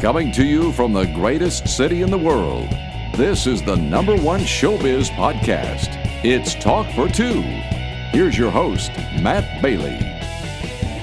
Coming to you from the greatest city in the world, this is the #1 showbiz podcast. It's Talk for Two. Here's your host, Matt Bailey.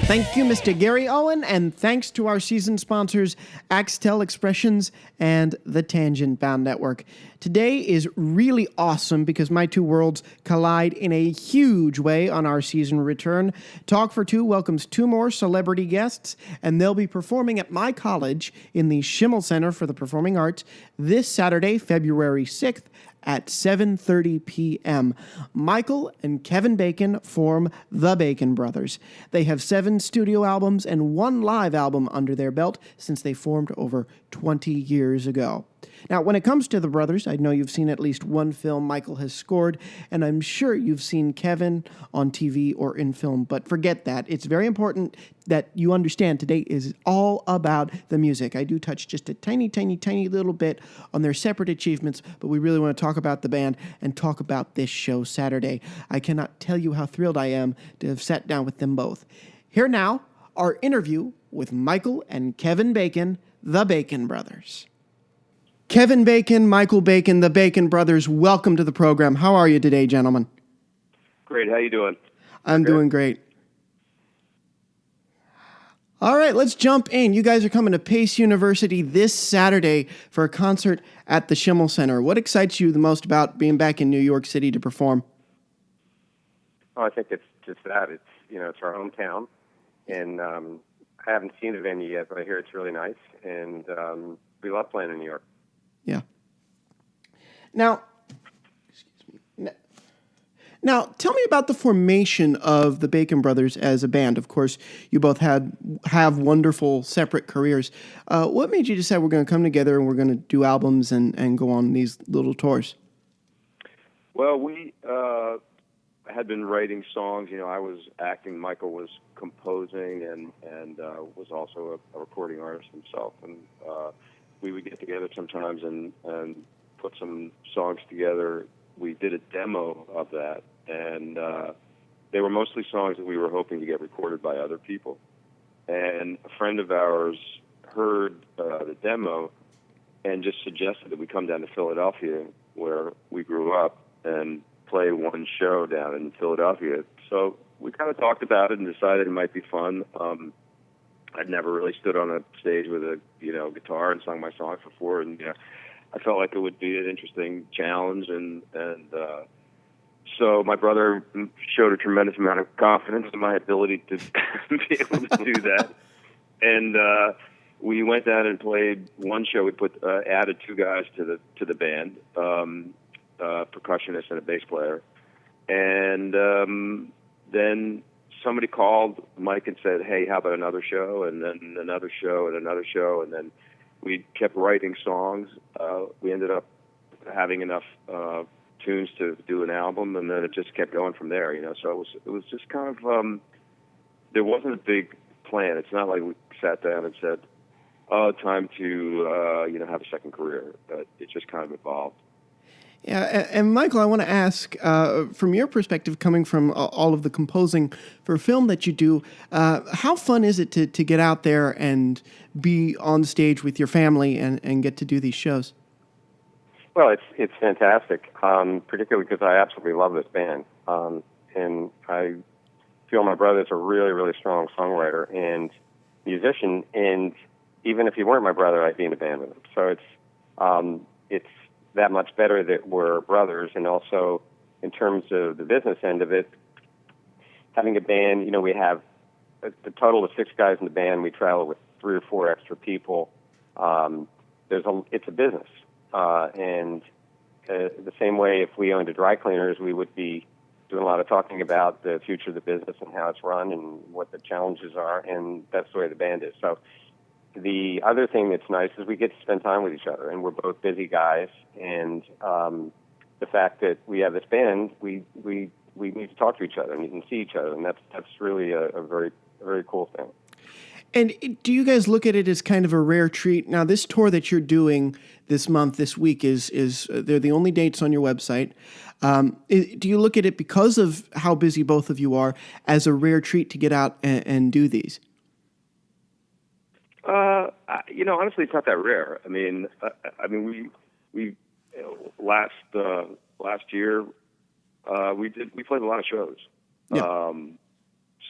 Thank you, Mr. Gary Owen, and thanks to our season sponsors, Axtel Expressions and the Tangent Bound Network. Today is really awesome because my two worlds collide in a huge way on our season return. Talk for Two welcomes two more celebrity guests, and they'll be performing at my college in the Schimmel Center for the Performing Arts this Saturday, February 6th, at 7:30 p.m. Michael and Kevin Bacon form the Bacon Brothers. They have 7 studio albums and 1 live album under their belt since they formed over 20 years ago. Now, when it comes to the brothers, I know you've seen at least one film Michael has scored, and I'm sure you've seen Kevin on TV or in film, but forget that. It's very important that you understand today is all about the music. I do touch just a tiny little bit on their separate achievements, but we really want to talk about the band and talk about this show Saturday. I cannot tell you how thrilled I am to have sat down with them both. Here now, our interview with Michael and Kevin Bacon, the Bacon Brothers. Kevin Bacon, Michael Bacon, the Bacon Brothers, welcome to the program. How are you today, gentlemen? Great. How you doing? I'm doing great. All right, let's jump in. You guys are coming to Pace University this Saturday for a concert at the Schimmel Center. What excites you the most about being back in New York City to perform? Oh, I think it's just that. It's our hometown, and I haven't seen the venue yet, but I hear it's really nice, and we love playing in New York. Yeah. Now, tell me about the formation of the Bacon Brothers as a band. Of course, you both have wonderful separate careers. What made you decide we're going to come together and we're going to do albums and go on these little tours? Well, we had been writing songs. I was acting. Michael was composing and was also a recording artist himself. And we would get together sometimes and put some songs together. We did a demo of that, and they were mostly songs that we were hoping to get recorded by other people. And a friend of ours heard the demo and just suggested that we come down to Philadelphia, where we grew up, and play one show down in Philadelphia. So we kind of talked about it and decided it might be fun. I'd never really stood on a stage with a guitar and sung my songs before, and I felt like it would be an interesting challenge, and so my brother showed a tremendous amount of confidence in my ability to be able to do that, and we went down and played one show. We added 2 guys to the band, a percussionist and a bass player, and then somebody called Mike and said, "Hey, how about another show?" And then another show and another show, and then we kept writing songs. We ended up having enough tunes to do an album, and then it just kept going from there. So it was just kind of there wasn't a big plan. It's not like we sat down and said, "Oh, time to have a second career." It just kind of evolved. Yeah, and Michael, I want to ask, from your perspective, coming from all of the composing for film that you do, how fun is it to get out there and be on stage with your family and get to do these shows? Well, it's fantastic, particularly because I absolutely love this band, and I feel my brother's a really, really strong songwriter and musician, and even if he weren't my brother, I'd be in a band with him. So it's that much better that we're brothers, and also in terms of the business end of it, having a band, we have the total of 6 guys in the band. We travel with 3 or 4 extra people. It's a business, and the same way if we owned a dry cleaners, we would be doing a lot of talking about the future of the business and how it's run and what the challenges are, and that's the way the band is. So the other thing that's nice is we get to spend time with each other, and we're both busy guys, and the fact that we have this band, we need to talk to each other and see each other, and that's really a very, very cool thing. And do you guys look at it as kind of a rare treat? Now, this tour that you're doing this month, this week, is they're the only dates on your website. Do you look at it, because of how busy both of you are, as a rare treat to get out and do these? Honestly, it's not that rare. We last year we played a lot of shows. Yeah.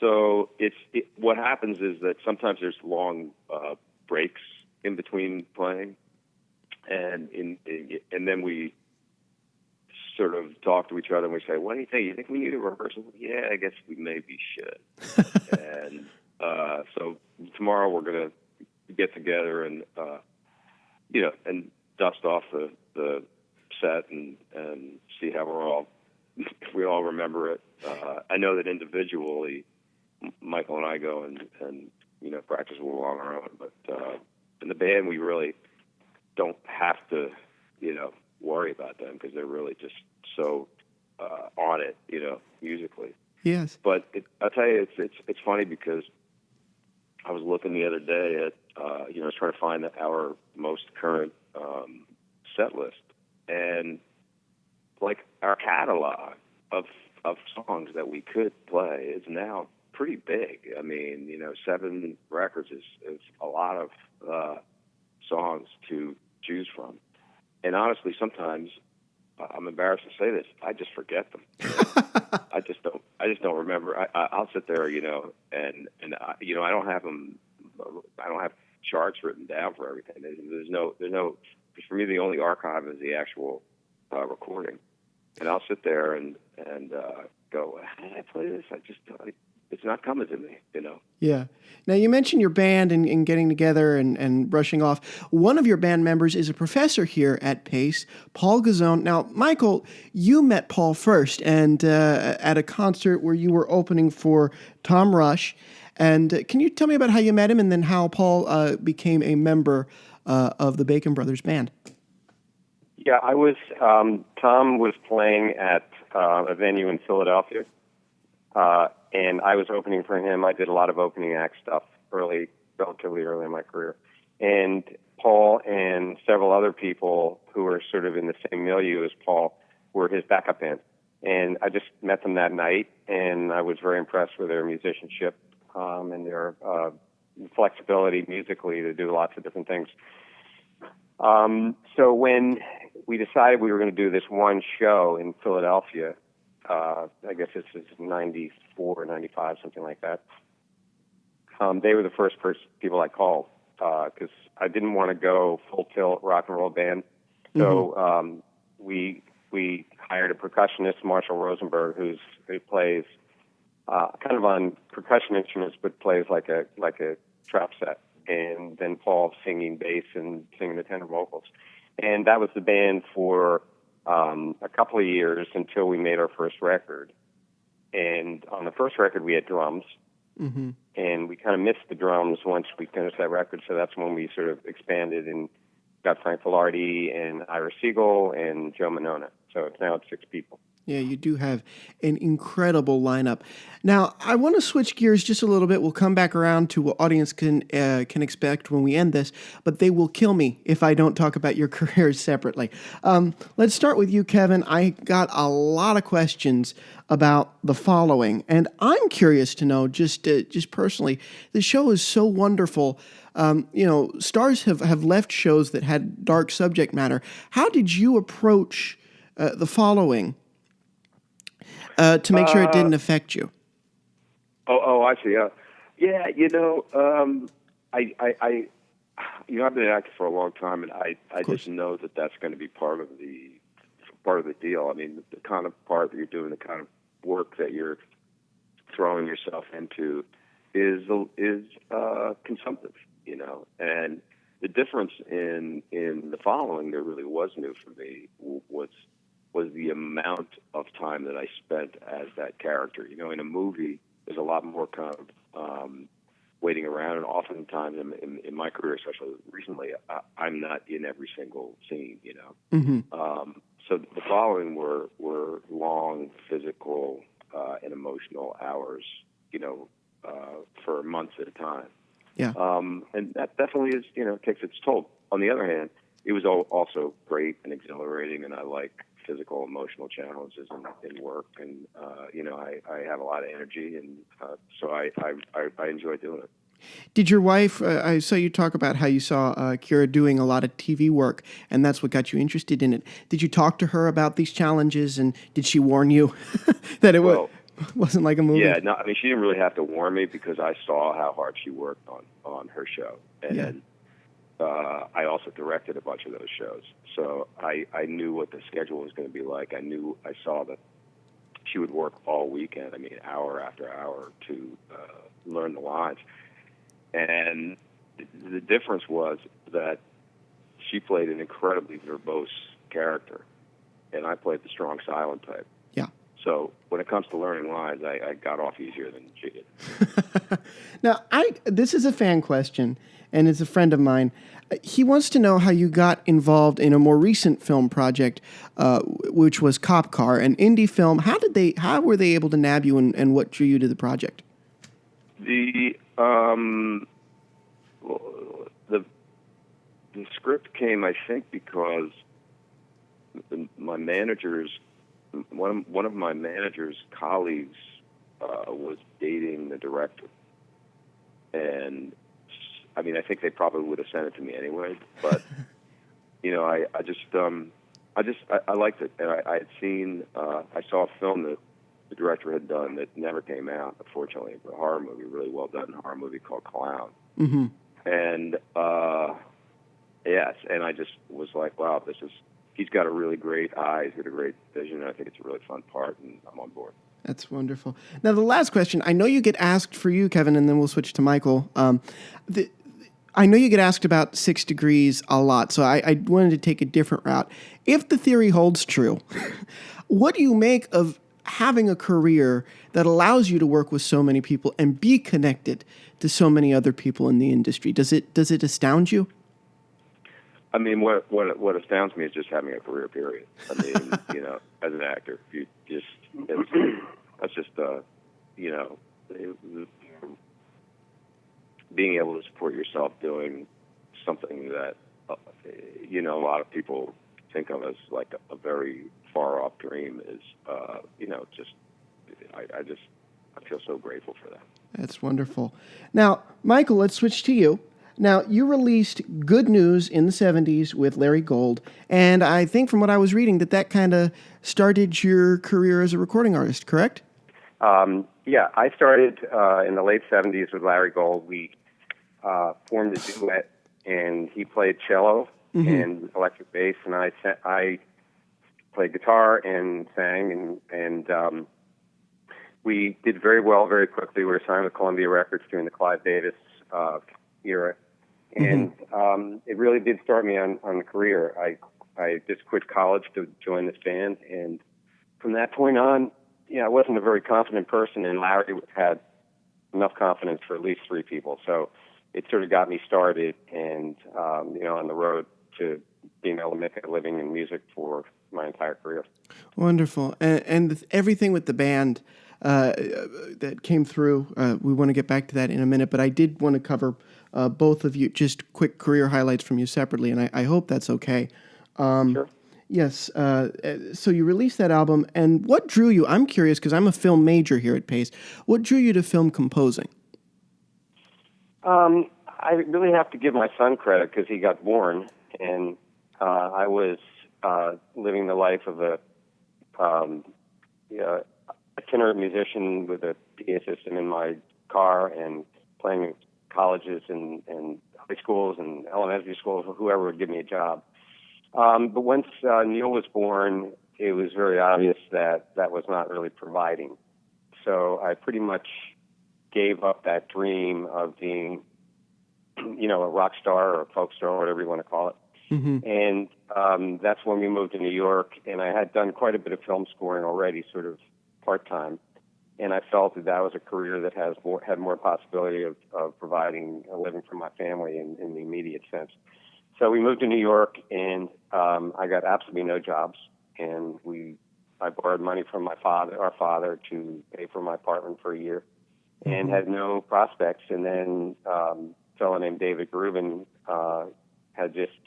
So what happens is that sometimes there's long breaks in between playing, and then we sort of talk to each other and we say, "What do you think? You think we need a rehearsal?" Yeah, I guess we maybe should. And so tomorrow we're gonna get together and and dust off the set and see how if we all remember it. I know that individually, Michael and I go and practice a little on our own, but in the band we really don't have to worry about them because they're really just so on it, musically. Yes. But I'll tell you, it's funny because I was looking the other day at I was trying to find our most current set list, and like our catalog of songs that we could play is now pretty big. I mean, 7 records is a lot of songs to choose from. And honestly, sometimes I'm embarrassed to say this, I just forget them. I just don't remember. I'll sit there, and I don't have them. I don't have charts written down for everything. There's no. For me, the only archive is the actual recording, and I'll sit there and go, how did I play this? It's not coming to me, Yeah. Now, you mentioned your band and getting together and brushing off. One of your band members is a professor here at Pace, Paul Gazzone. Now, Michael, you met Paul first and at a concert where you were opening for Tom Rush. And can you tell me about how you met him and then how Paul became a member of the Bacon Brothers band? Yeah, I was. Tom was playing at a venue in Philadelphia, and I was opening for him. I did a lot of opening act stuff relatively early in my career. And Paul and several other people who were sort of in the same milieu as Paul were his backup band. And I just met them that night, and I was very impressed with their musicianship and their flexibility musically to do lots of different things. So when we decided we were going to do this one show in Philadelphia, I guess this is 94, 95, something like that, they were the first people I called because I didn't want to go full tilt rock and roll band. So we hired a percussionist, Marshall Rosenberg, who plays kind of on percussion instruments, but plays like a trap set. And then Paul singing bass and singing the tenor vocals. And that was the band for a couple of years until we made our first record. And on the first record, we had drums. Mm-hmm. And we kind of missed the drums once we finished that record. So that's when we sort of expanded and got Frank Velarde and Ira Siegel and Joe Monona. So now it's 6 people. Yeah, you do have an incredible lineup. Now, I want to switch gears just a little bit. We'll come back around to what audience can expect when we end this, but they will kill me if I don't talk about your careers separately. Let's start with you, Kevin. I got a lot of questions about the following, and I'm curious to know, just personally, the show is so wonderful. Stars have left shows that had dark subject matter. How did you approach the following? To make sure it didn't affect you. Oh, I see. Yeah, I've been an actor for a long time, and I just know that that's going to be part of the deal. I mean, the kind of part that you're doing, the kind of work that you're throwing yourself into, is consumptive, And the difference in the following that really was new for me was the amount of time that I spent as that character. In a movie, there's a lot more kind of waiting around, and oftentimes in my career, especially recently, I'm not in every single scene. Mm-hmm. So the following were long physical and emotional hours, for months at a time. Yeah. And that definitely is, takes its toll. On the other hand, it was also great and exhilarating, and I like physical, emotional challenges in work, and I have a lot of energy, and so I enjoy doing it. Did your wife, I saw you talk about how you saw Kira doing a lot of TV work, and that's what got you interested in it. Did you talk to her about these challenges, and did she warn you that Well, wasn't like a movie? yeah, no, I mean, she didn't really have to warn me because I saw how hard she worked on her show. Yeah. And I also directed a bunch of those shows. So I knew what the schedule was going to be like. I saw that she would work all weekend, I mean, hour after hour to learn the lines. And the difference was that she played an incredibly verbose character, and I played the strong silent type. Yeah. So when it comes to learning lines, I got off easier than she did. Now, this is a fan question, and it's a friend of mine. He wants to know how you got involved in a more recent film project, which was Cop Car, an indie film. How were they able to nab you, and what drew you to the project? The script came, I think, because my one of my manager's colleagues was dating the director, and I mean, I think they probably would have sent it to me anyway. But you know, I liked it, and I had seen, I saw a film that the director had done that never came out, unfortunately, a horror movie, really well done horror movie called Clown. Mm-hmm. And yes, and I just was like, wow, he's got a really great eye, he's got a great vision, and I think it's a really fun part, and I'm on board. That's wonderful. Now, the last question, I know you get asked for you, Kevin, and then we'll switch to Michael. I know you get asked about 6 Degrees a lot, so I wanted to take a different route. If the theory holds true, what do you make of having a career that allows you to work with so many people and be connected to so many other people in the industry? Does it astound you? I mean, what astounds me is just having a career, period. I mean, you know, as an actor, that's just you know, being able to support yourself doing something that you know, a lot of people think of as like a very far off dream is you know, just I feel so grateful for that. That's wonderful. Now, Michael, let's switch to you. Now, you released Good News in the 70s with Larry Gold, and I think from what I was reading that kind of started your career as a recording artist, correct? Yeah, I started in the late 70s with Larry Gold. We formed a duet, and he played cello and electric bass, and I played guitar and sang, and we did very well very quickly. We were signed with Columbia Records during the Clive Davis era. And it really did start me on the career. I just quit college to join this band, and from that point on, I wasn't a very confident person, and Larry had enough confidence for at least 3 people. So it sort of got me started, and on the road to being able to make a living in music for my entire career. Wonderful, and everything with the band that came through. We want to get back to that in a minute, but I did want to cover both of you, just quick career highlights from you separately, and I hope that's okay. Sure. Yes. So you released that album, and what drew you? I'm curious because I'm a film major here at Pace. What drew you to film composing? I really have to give my son credit because he got born, and I was living the life of a itinerant musician with a PA system in my car and playing in colleges and high schools and elementary schools, whoever would give me a job. But once Neil was born, it was very obvious that was not really providing. So I pretty much gave up that dream of being, a rock star or a folk star, or whatever you want to call it. Mm-hmm. And that's when we moved to New York, and I had done quite a bit of film scoring already, sort of part-time. And I felt that was a career that had more possibility of providing a living for my family in the immediate sense. So we moved to New York, and I got absolutely no jobs. And I borrowed money from our father, to pay for my apartment for a year, and had no prospects. And then a fellow named David Grubin had just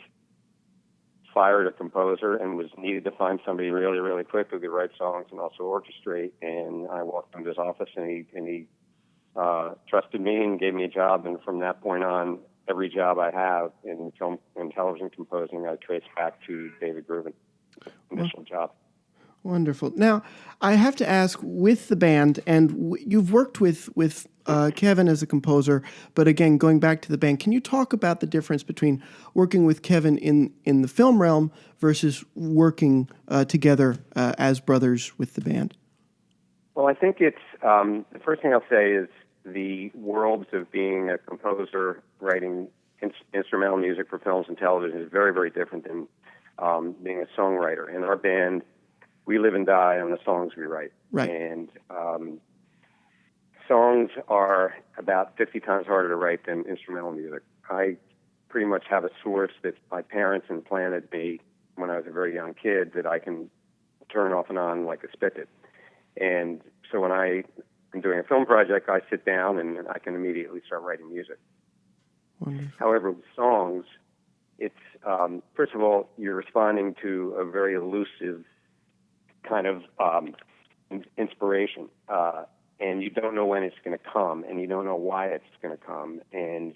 fired a composer and was needed to find somebody really, really quick who could write songs and also orchestrate. And I walked into his office, and he trusted me and gave me a job. And from that point on, every job I have in film and television composing, I trace back to David Grubin, initial job. Wonderful. Now, I have to ask, with the band, and you've worked with Kevin as a composer, but again, going back to the band, can you talk about the difference between working with Kevin in the film realm versus working together as brothers with the band? Well, I think it's the first thing I'll say is the worlds of being a composer, writing instrumental music for films and television is very, very different than being a songwriter. In our band, we live and die on the songs we write. Right. And songs are about 50 times harder to write than instrumental music. I pretty much have a source that my parents implanted me when I was a very young kid that I can turn off and on like a spigot. And so when I'm doing a film project, I sit down and I can immediately start writing music. Wonderful. However, with songs, it's, first of all, you're responding to a very elusive kind of inspiration. And you don't know when it's going to come, and you don't know why it's going to come. And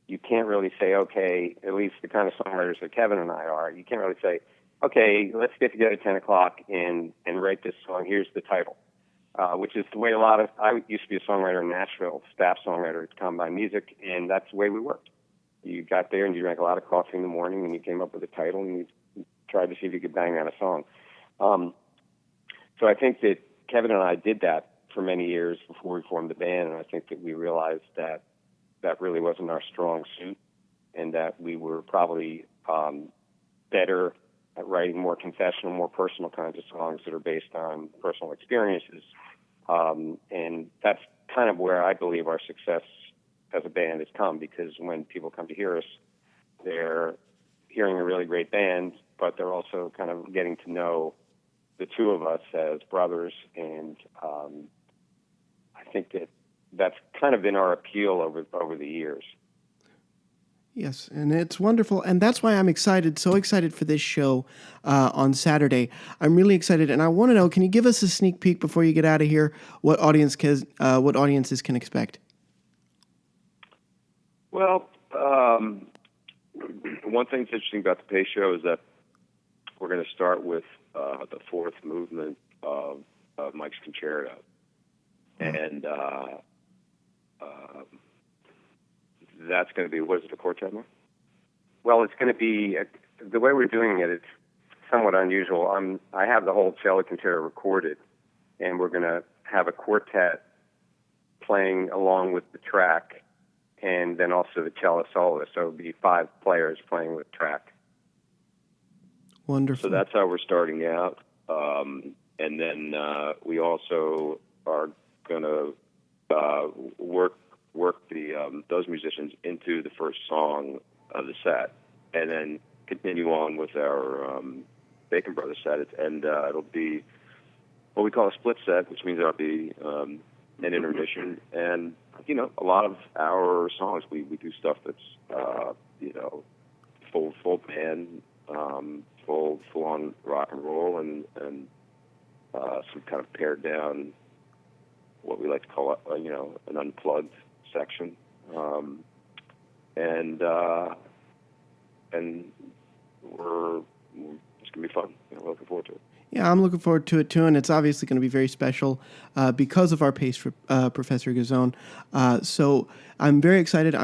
you can't really say, okay, at least the kind of songwriters that Kevin and I are, you can't really say, okay, let's get together at 10 o'clock and write this song. Here's the title, which is the way I used to be a songwriter in Nashville, staff songwriter at Combine Music, and that's the way we worked. You got there and you drank a lot of coffee in the morning and you came up with a title and you tried to see if you could bang out a song. So I think that Kevin and I did that for many years before we formed the band, and I think that we realized that that really wasn't our strong suit and that we were probably better at writing more confessional, more personal kinds of songs that are based on personal experiences. And that's kind of where I believe our success as a band has come, because when people come to hear us, they're hearing a really great band, but they're also kind of getting to know the two of us as brothers. And I think that that's kind of been our appeal over the years. Yes, and it's wonderful, and that's why I'm so excited for this show on Saturday. I'm really excited, and I want to know, can you give us a sneak peek before you get out of here, what audiences can expect? Well, one thing that's interesting about the Pace show is that we're going to start with the fourth movement of Mike's Concerto, and that's going to be, what is it, a quartet, Mark? Well, it's going to be, the way we're doing it, it's somewhat unusual. I have the whole cello concerto recorded, and we're going to have a quartet playing along with the track, and then also the cello soloist. So it'll be 5 players playing with track. Wonderful. So that's how we're starting out. And then we also are going to work those musicians into the first song of the set, and then continue on with our Bacon Brothers set. And it'll be what we call a split set, which means there'll be an intermission. And, a lot of our songs, we do stuff that's, full band, full-on rock and roll, and some kind of pared down, what we like to call, an unplugged section, and it's gonna be fun. We're looking forward to it. Yeah, I'm looking forward to it too, and it's obviously going to be very special because of our Pace Professor Gazzone. So I'm very excited.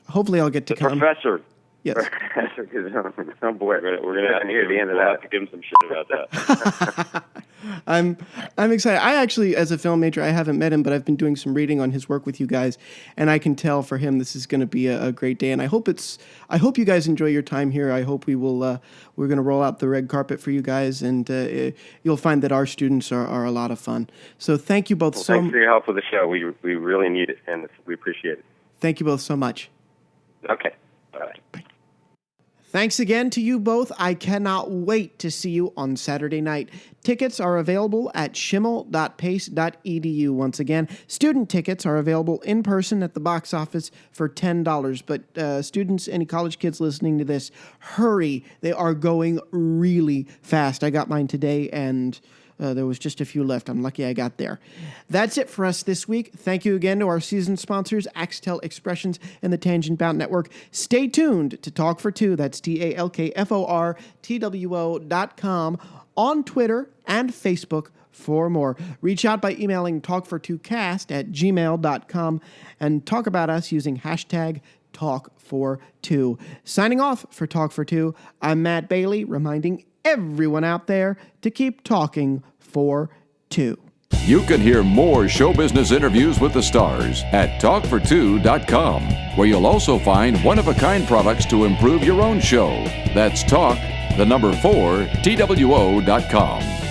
Hopefully I'll get to come. Professor. Yes. Professor Gazzone. Oh boy, We're gonna hear the end of that. Give him some shit about that. I'm excited. I actually, as a film major, I haven't met him, but I've been doing some reading on his work with you guys, and I can tell for him this is going to be a great day. And I hope you guys enjoy your time here. I hope we're going to roll out the red carpet for you guys, and you'll find that our students are a lot of fun. So thank you both so much. Thanks for your help with the show. We really need it, and we appreciate it. Thank you both so much. Okay. Bye. Thanks again to you both. I cannot wait to see you on Saturday night. Tickets are available at schimmel.pace.edu. Once again, student tickets are available in person at the box office for $10. But students, any college kids listening to this, hurry. They are going really fast. I got mine today, and There was just a few left. I'm lucky I got there. That's it for us this week. Thank you again to our season sponsors, Axtel Expressions and the Tangent Bound Network. Stay tuned to Talk for Two. That's TalkForTwo.com on Twitter and Facebook for more. Reach out by emailing talkfor2cast@gmail.com and talk about us using hashtag Talk42. Signing off for Talk for Two, I'm Matt Bailey, reminding everyone out there to keep talking for two. You can hear more show business interviews with the stars at talkfor2.com, where you'll also find one-of-a-kind products to improve your own show. That's talk, the number 4, TWO.com.